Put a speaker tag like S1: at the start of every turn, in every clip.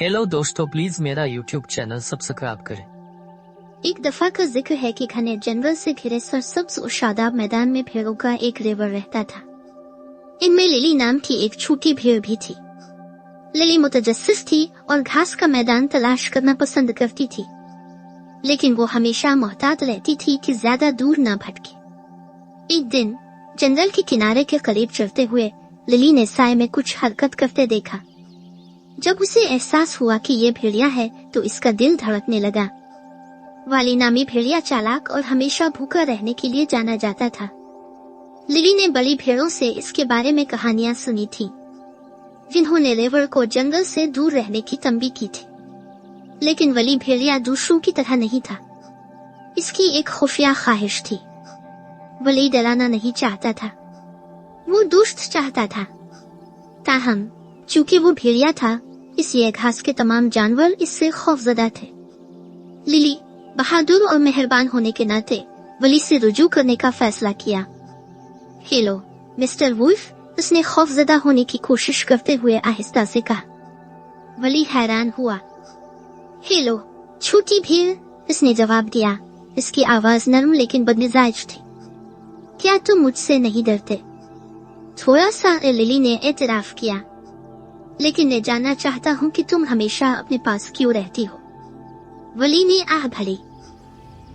S1: Hello दोस्तों, please मेरा YouTube channel subscribe करें।
S2: एक दफा का जिक्र है कि घने जंगल से घिरे सरसब्ज और शादाब मैदान में भेड़ों का एक रेवर रहता था। इनमें लिली नाम की एक छोटी भेड़ भी थी। लिली मुतजस्सिस थी और घास का मैदान तलाश करना पसंद करती थी, लेकिन वो हमेशा मोहतात रहती थी कि ज्यादा दूर न भटके। एक दिन जंगल के किनारे के करीब चलते हुए लिली ने साए में कुछ हरकत करते देखा। जब उसे एहसास हुआ कि ये भेड़िया है तो इसका दिल धड़कने लगा। वाली नामी भेड़िया चालाक और हमेशा भूखा रहने के लिए जाना जाता था। लिली ने बड़ी भेड़ों से इसके बारे में कहानियां सुनी थी, जिन्होंने रेवर को जंगल से दूर रहने की तंबी की थी। लेकिन वली भेड़िया दूसरों की तरह नहीं था। इसकी एक खुफिया ख्वाहिश थी। वली डराना नहीं चाहता था, वो दोस्त चाहता था। ताहम चूंकि वो भेड़िया था, इसलिए घास के तमाम जानवर इससे खौफजदा थे। लिली बहादुर और मेहरबान होने के नाते वली से रुजू करने का फैसला किया। हेलो मिस्टर वुल्फ, उसने खौफजदा होने की कोशिश करते हुए आहिस्ता से कहा। वली हैरान हुआ। हेलो छोटी भेड़, उसने जवाब दिया। इसकी आवाज नरम लेकिन बदमिजाज थी। क्या तुम मुझसे नहीं डरते? थोड़ा सा लिली ने एतराफ किया, लेकिन मैं जानना चाहता हूँ कि तुम हमेशा अपने पास क्यों रहती हो। वली ने आह भरी।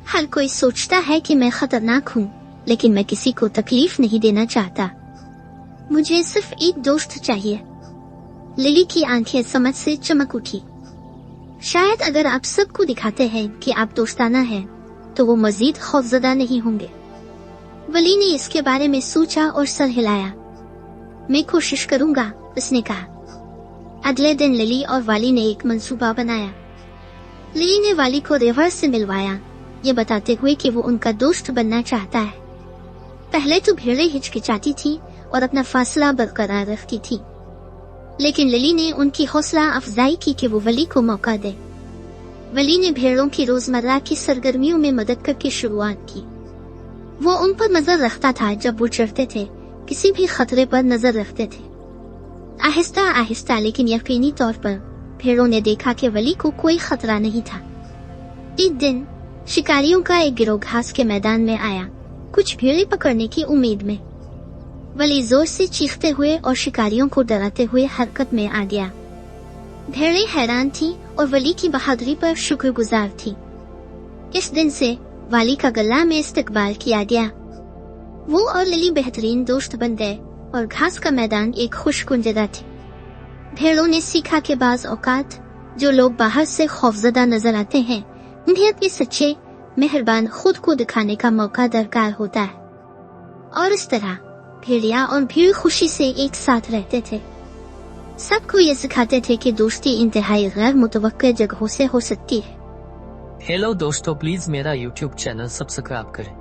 S2: हर कोई सोचता है कि मैं खतरनाक हूँ, लेकिन मैं किसी को तकलीफ नहीं देना चाहता। मुझे सिर्फ एक दोस्त चाहिए। लिली की आंखें समझ से चमक उठी। शायद अगर आप सबको दिखाते हैं कि आप दोस्ताना हैं, तो वो मजीद खौफजदा नहीं होंगे। वली ने इसके बारे में सोचा और सर हिलाया। मैं कोशिश करूँगा, उसने कहा। अगले दिन लिली और वाली ने एक मंसूबा बनाया। लिली ने वाली को रेवर से मिलवाया, ये बताते हुए कि वो उनका दोस्त बनना चाहता है। पहले तो भेड़ें हिचकिचाती थी और अपना फासला बरकरार रखती थी, लेकिन लिली ने उनकी हौसला अफजाई की कि वो वली को मौका दे। वली ने भेड़ों की रोजमर्रा की सरगर्मियों में मदद करके शुरुआत की। वो उन पर नजर रखता था जब वो चढ़ते थे, किसी भी खतरे पर नजर रखते थे। आहिस्ता आहिस्ता लेकिन यकीनी तौर पर भेड़ों ने देखा कि वली को कोई खतरा नहीं था। एक दिन शिकारियों का एक गिरोह घास के मैदान में आया, कुछ भेड़ें पकड़ने की उम्मीद में। वली जोर से चीखते हुए और शिकारियों को डराते हुए हरकत में आ गया। भेड़ें हैरान थीं और वली की बहादुरी पर शुक्रगुजार थी। इस दिन से वाली का गला में इस्तकबाल किया गया। वो और लिली बेहतरीन दोस्त बन गए और घास का मैदान एक खुशकुन जगह थी। भेड़ों ने सीखा कि बाज औकात जो लोग बाहर से खौफजदा नजर आते हैं, उन्हें अपने सच्चे मेहरबान खुद को दिखाने का मौका दरकार होता है। और इस तरह भेड़िया और भीड़ खुशी से एक साथ रहते थे। सबको ये सिखाते थे कि दोस्ती इंतहाई गैर मुतवक्के जगहों से हो सकती है।
S1: हेलो दोस्तों, प्लीज मेरा यूट्यूब चैनल सब्सक्राइब करें।